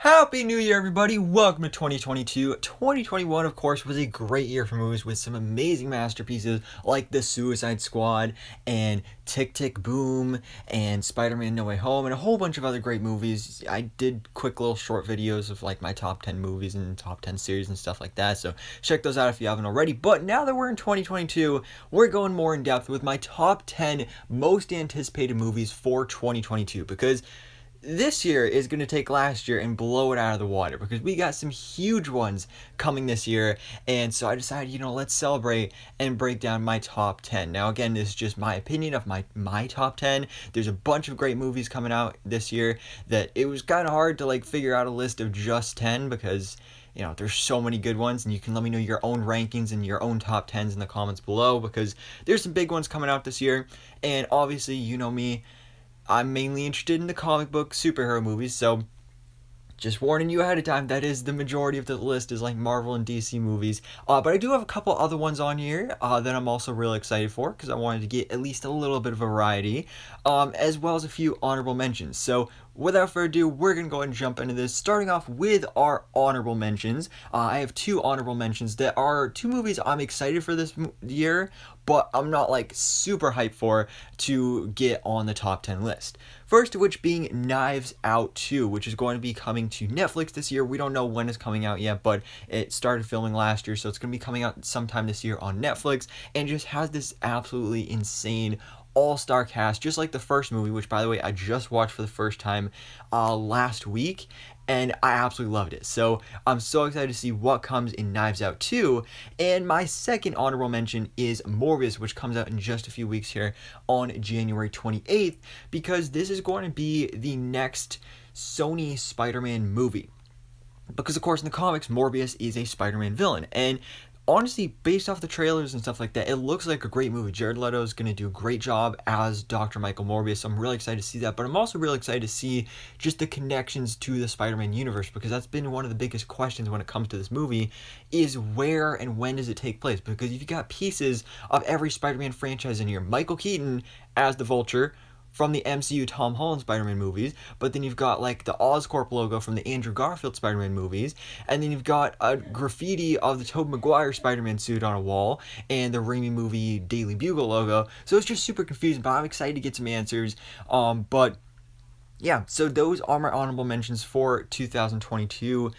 Happy New Year, everybody! Welcome to 2022. 2021, of course, was a great year for movies with some amazing masterpieces like The Suicide Squad and Tick Tick Boom and Spider-Man No Way Home and a whole bunch of other great movies. I did quick little short videos of like my top 10 movies and top 10 series and stuff like that, so check those out if you haven't already. But now that we're in 2022, we're going more in depth with my top 10 most anticipated movies for 2022 because this year is going to take last year and blow it out of the water because we got some huge ones coming this year. And so I decided, let's celebrate and break down my top 10. Now, again, this is just my opinion of my top 10. There's a bunch of great movies coming out this year that it was kind of hard to figure out a list of just 10 because there's so many good ones, and you can let me know your own rankings and your own top 10s in the comments below because there's some big ones coming out this year. And obviously, you know me, I'm mainly interested in the comic book superhero movies, so just warning you ahead of time, that is the majority of the list is like Marvel and DC movies. But I do have a couple other ones on here that I'm also really excited for because I wanted to get at least a little bit of variety, as well as a few honorable mentions. So without further ado, we're going to go ahead and jump into this, starting off with our honorable mentions. I have two honorable mentions that are two movies I'm excited for this year, but I'm not super hyped for to get on the top 10 list. First of which being Knives Out 2, which is going to be coming to Netflix this year. We don't know when it's coming out yet, but it started filming last year, so it's going to be coming out sometime this year on Netflix, and just has this absolutely insane all-star cast, just like the first movie, which, by the way, I just watched for the first time last week, and I absolutely loved it. So I'm so excited to see what comes in Knives Out 2. And my second honorable mention is Morbius, which comes out in just a few weeks here on January 28th, because this is going to be the next Sony Spider-Man movie. Because, of course, in the comics, Morbius is a Spider-Man villain, and honestly, based off the trailers and stuff like that, it looks like a great movie. Jared Leto is going to do a great job as Dr. Michael Morbius, so I'm really excited to see that. But I'm also really excited to see just the connections to the Spider-Man universe, because that's been one of the biggest questions when it comes to this movie, is where and when does it take place? Because if you got pieces of every Spider-Man franchise in here, Michael Keaton as the Vulture from the MCU Tom Holland Spider-Man movies, but then you've got the Oscorp logo from the Andrew Garfield Spider-Man movies, and then you've got a graffiti of the Tobey Maguire Spider-Man suit on a wall, and the Raimi movie Daily Bugle logo. So it's just super confusing, but I'm excited to get some answers. But yeah, so those are my honorable mentions for 2022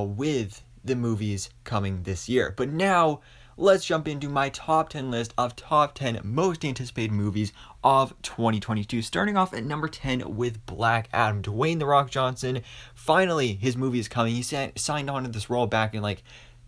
with the movies coming this year. But now, let's jump into my top 10 list of top 10 most anticipated movies of 2022. Starting off at number 10 with Black Adam. Dwayne The Rock Johnson, finally his movie is coming. He signed on to this role back in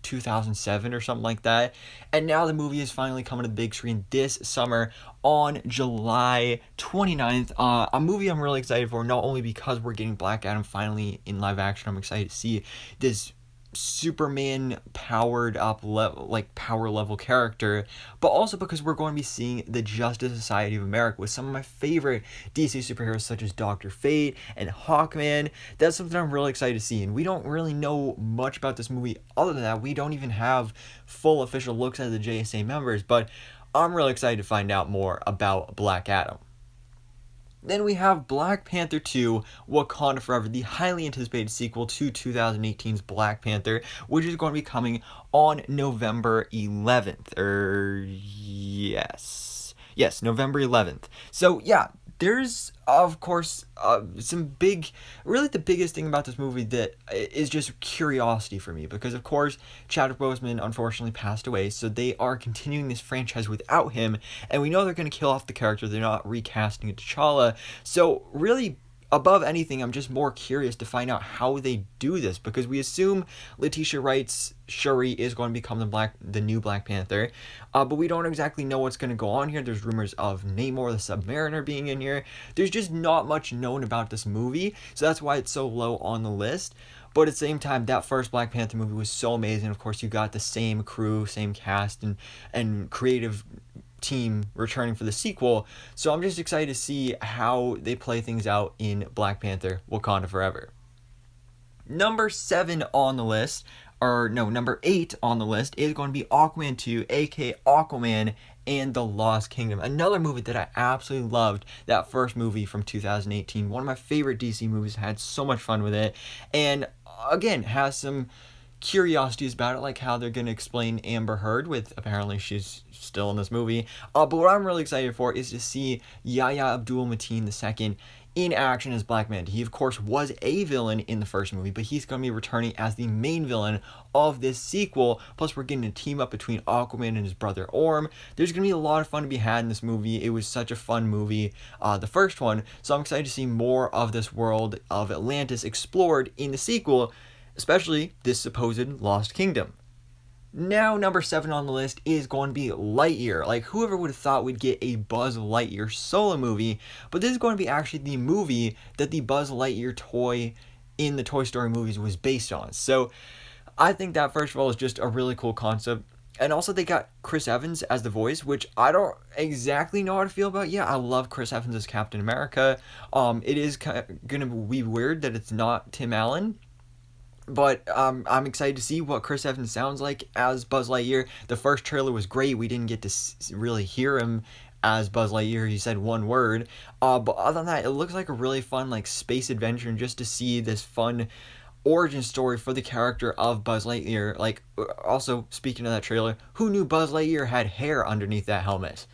2007 or something like that. And now the movie is finally coming to the big screen this summer on July 29th. A movie I'm really excited for, not only because we're getting Black Adam finally in live action. I'm excited to see this Superman powered up power level character, but also because we're going to be seeing the Justice Society of America with some of my favorite DC superheroes such as Dr. Fate and Hawkman. That's something I'm really excited to see, and we don't really know much about this movie other than that. We don't even have full official looks at the JSA members, but I'm really excited to find out more about Black Adam. Then we have Black Panther 2, Wakanda Forever, the highly anticipated sequel to 2018's Black Panther, which is going to be coming on November 11th. Yes, November 11th. So yeah, there's, of course, really the biggest thing about this movie that is just curiosity for me, because of course Chadwick Boseman unfortunately passed away, so they are continuing this franchise without him, and we know they're going to kill off the character. They're not recasting T'Challa, so really, above anything, I'm just more curious to find out how they do this, because we assume Letitia Wright's Shuri is going to become the new Black Panther, but we don't exactly know what's going to go on here. There's rumors of Namor the Submariner being in here. There's just not much known about this movie, so that's why it's so low on the list. But at the same time, that first Black Panther movie was so amazing. Of course, you got the same crew, same cast, and creative team returning for the sequel, so I'm just excited to see how they play things out in Black Panther Wakanda Forever. Number 7 on the list number 8 on the list is going to be Aquaman 2, aka Aquaman and the Lost Kingdom. Another movie that I absolutely loved, that first movie from 2018. One of my favorite DC movies, had so much fun with it. And again, has some curiosities about it, like how they're going to explain Amber Heard, with apparently she's still in this movie. But what I'm really excited for is to see Yahya Abdul-Mateen II in action as Black Manta. He, of course, was a villain in the first movie, but he's going to be returning as the main villain of this sequel. Plus, we're getting a team up between Aquaman and his brother Orm. There's going to be a lot of fun to be had in this movie. It was such a fun movie, the first one, so I'm excited to see more of this world of Atlantis explored in the sequel, especially this supposed Lost Kingdom. Now, number 7 on the list is going to be Lightyear. Like, whoever would have thought we'd get a Buzz Lightyear solo movie, but this is going to be actually the movie that the Buzz Lightyear toy in the Toy Story movies was based on. So, I think that, first of all, is just a really cool concept. And also, they got Chris Evans as the voice, which I don't exactly know how to feel about. Yeah, I love Chris Evans as Captain America. It is going to be weird that it's not Tim Allen. But I'm excited to see what Chris Evans sounds like as Buzz Lightyear. The first trailer was great. We didn't get to really hear him as Buzz Lightyear. He said one word. But other than that, it looks like a really fun like space adventure, and just to see this fun origin story for the character of Buzz Lightyear. Like, also, speaking of that trailer, who knew Buzz Lightyear had hair underneath that helmet?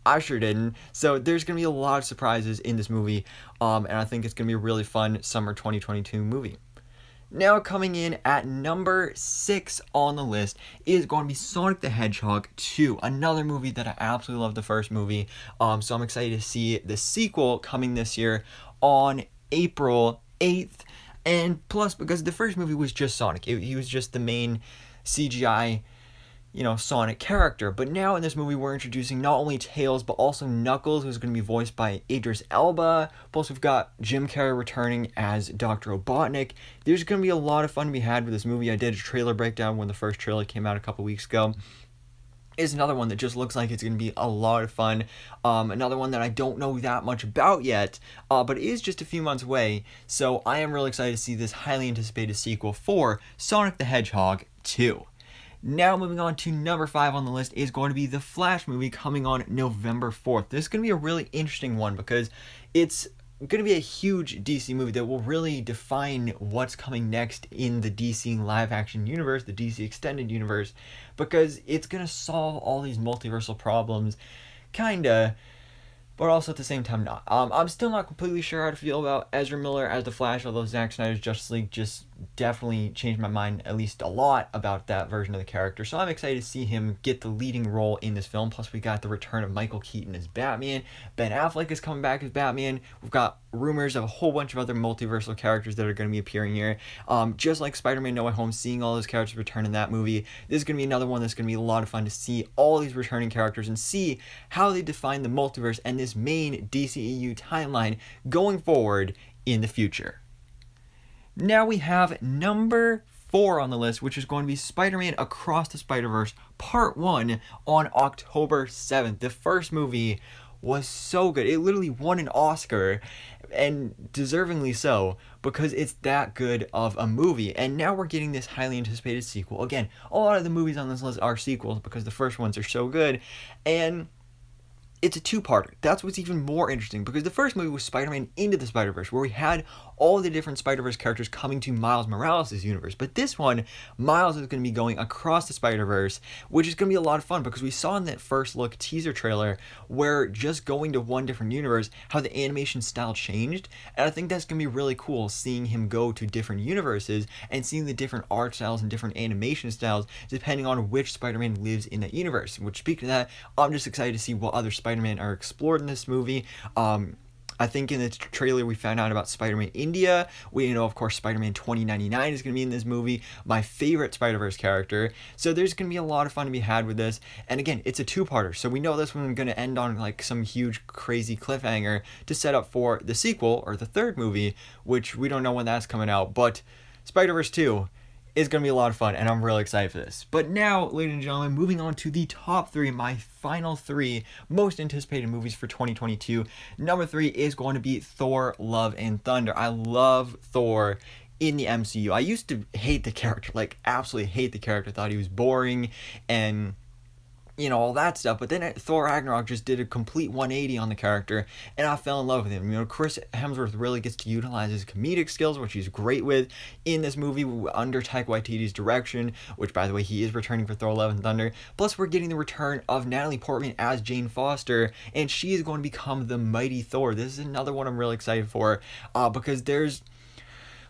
I sure didn't. So there's going to be a lot of surprises in this movie, and I think it's going to be a really fun summer 2022 movie. Now, coming in at number 6 on the list is going to be Sonic the Hedgehog 2, another movie that I absolutely love the first movie. So I'm excited to see the sequel coming this year on April 8th. And plus, because the first movie was just Sonic, he was just the main CGI, Sonic character. But now in this movie, we're introducing not only Tails, but also Knuckles, who's going to be voiced by Idris Elba. Plus, we've got Jim Carrey returning as Dr. Robotnik. There's going to be a lot of fun to be had with this movie. I did a trailer breakdown when the first trailer came out a couple weeks ago. Is another one that just looks like it's going to be a lot of fun. Another one that I don't know that much about yet, but it is just a few months away. So I am really excited to see this highly anticipated sequel for Sonic the Hedgehog 2. Now, moving on to number 5 on the list is going to be the Flash movie coming on November 4th. This is going to be a really interesting one because it's going to be a huge DC movie that will really define what's coming next in the DC live action universe, the DC extended universe, because it's going to solve all these multiversal problems, kinda, but also at the same time not. I'm still not completely sure how to feel about Ezra Miller as the Flash, although Zack Snyder's Justice League just definitely changed my mind at least a lot about that version of the character. So I'm excited to see him get the leading role in this film. Plus, we got the return of Michael Keaton as Batman. Ben Affleck is coming back as Batman. We've got rumors of a whole bunch of other multiversal characters that are going to be appearing here. Just like Spider-Man No Way Home, seeing all those characters return in that movie, this is going to be another one that's going to be a lot of fun to see all these returning characters and see how they define the multiverse and this main DCEU timeline going forward in the future. Now we have number 4 on the list, which is going to be Spider-Man Across the Spider-Verse Part 1 on October 7th. The first movie was so good. It literally won an Oscar, and deservingly so, because it's that good of a movie. And now we're getting this highly anticipated sequel. Again, a lot of the movies on this list are sequels because the first ones are so good, and it's a two-parter. That's what's even more interesting, because the first movie was Spider-Man Into the Spider-Verse, where we had all the different Spider-Verse characters coming to Miles Morales' universe. But this one, Miles is going to be going across the Spider-Verse, which is going to be a lot of fun, because we saw in that first look teaser trailer where just going to one different universe, how the animation style changed. And I think that's going to be really cool, seeing him go to different universes and seeing the different art styles and different animation styles depending on which Spider-Man lives in that universe. Which, speaking of that, I'm just excited to see what other Spider-Man are explored in this movie. I think in the trailer we found out about Spider-Man India. We know, of course, Spider-Man 2099 is going to be in this movie, my favorite Spider-Verse character. So there's going to be a lot of fun to be had with this. And again, it's a two-parter, so we know this one's going to end on like some huge, crazy cliffhanger to set up for the sequel, or the third movie, which we don't know when that's coming out. But Spider-Verse 2 is going to be a lot of fun, and I'm really excited for this. But now, ladies and gentlemen, moving on to the top 3, my final 3 most anticipated movies for 2022. Number 3 is going to be Thor: Love and Thunder. I love Thor in the MCU. I used to hate the character, like absolutely hate the character. Thought he was boring and all that stuff. But then Thor Ragnarok just did a complete 180 on the character, and I fell in love with him. Chris Hemsworth really gets to utilize his comedic skills, which he's great with in this movie under Taika Waititi's direction, which, by the way, he is returning for Thor: Love and Thunder. Plus, we're getting the return of Natalie Portman as Jane Foster, and she is going to become the mighty Thor. This is another one I'm really excited for, because there's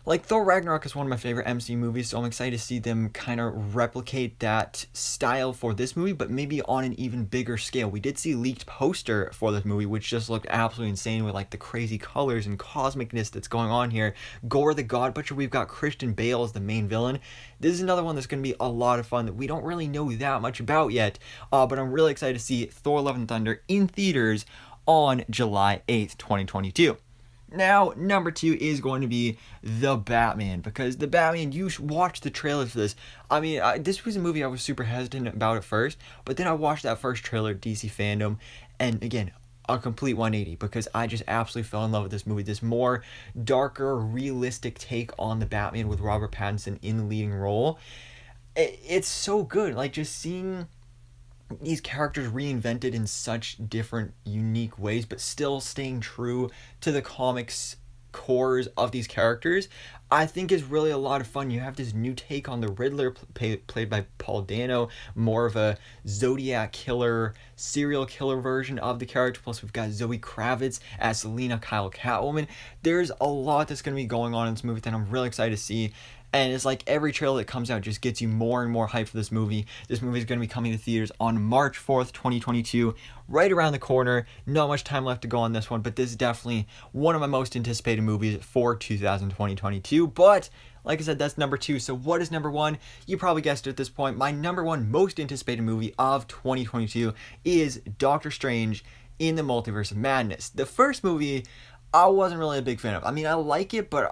Thor Ragnarok is one of my favorite MCU movies, so I'm excited to see them kind of replicate that style for this movie, but maybe on an even bigger scale. We did see a leaked poster for this movie, which just looked absolutely insane with the crazy colors and cosmicness that's going on here. Gore the God Butcher, we've got Christian Bale as the main villain. This is another one that's going to be a lot of fun that we don't really know that much about yet, but I'm really excited to see Thor: Love and Thunder in theaters on July 8th, 2022. Now, number 2 is going to be The Batman, because The Batman, you should watch the trailers for this. I mean, this was a movie I was super hesitant about at first, but then I watched that first trailer, DC Fandom, and again, a complete 180, because I just absolutely fell in love with this movie. This more darker, realistic take on the Batman with Robert Pattinson in the leading role. It's so good, just seeing these characters reinvented in such different, unique ways, but still staying true to the comics cores of these characters, I think is really a lot of fun. You have this new take on the Riddler, played by Paul Dano, more of a Zodiac killer, serial killer version of the character. Plus, we've got Zoe Kravitz as Selina Kyle Catwoman. There's a lot that's going to be going on in this movie that I'm really excited to see. And it's every trailer that comes out just gets you more and more hyped for this movie. This movie is going to be coming to theaters on March 4th, 2022, right around the corner. Not much time left to go on this one, but this is definitely one of my most anticipated movies for 2022. But like I said, that's number 2. So what is number 1? You probably guessed it at this point. My number 1 most anticipated movie of 2022 is Doctor Strange in the Multiverse of Madness. The first movie I wasn't really a big fan of. I mean, I like it, but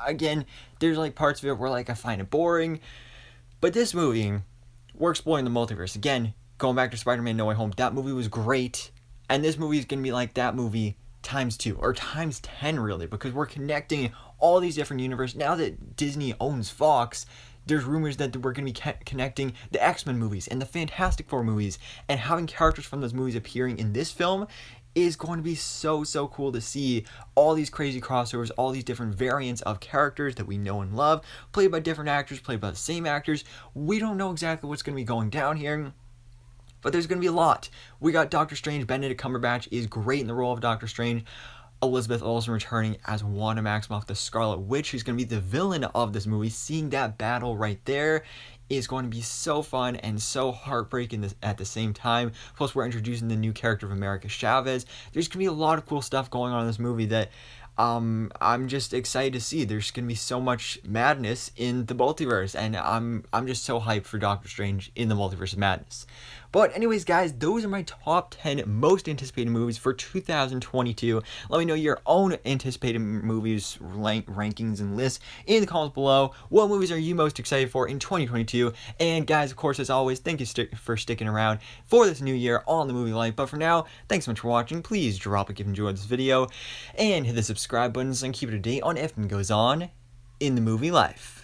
again, there's parts of it where I find it boring. But this movie, we're exploring the multiverse. Again, going back to Spider-Man No Way Home, that movie was great. And this movie is going to be that movie times 2, or times 10 really, because we're connecting all these different universes. Now that Disney owns Fox, there's rumors that we're going to be connecting the X-Men movies and the Fantastic Four movies, and having characters from those movies appearing in this film is going to be so cool to see all these crazy crossovers, all these different variants of characters that we know and love, played by different actors, played by the same actors. We don't know exactly what's going to be going down here, but there's going to be a lot. We got Doctor Strange. Benedict Cumberbatch is great in the role of Doctor Strange. Elizabeth Olsen returning as Wanda Maximoff, the Scarlet Witch, who's going to be the villain of this movie. Seeing that battle right there is going to be so fun and so heartbreaking at the same time. Plus, we're introducing the new character of America Chavez. There's going to be a lot of cool stuff going on in this movie that I'm just excited to see. There's going to be so much madness in the multiverse, and I'm just so hyped for Doctor Strange in the Multiverse of Madness. But anyways, guys, those are my top 10 most anticipated movies for 2022. Let me know your own anticipated movies, rankings, and lists in the comments below. What movies are you most excited for in 2022? And guys, of course, as always, thank you for sticking around for this new year on The Movie Life. But for now, thanks so much for watching. Please drop a like if you enjoyed this video, and hit the subscribe button so you can keep it up to date on everything that goes on in the movie life.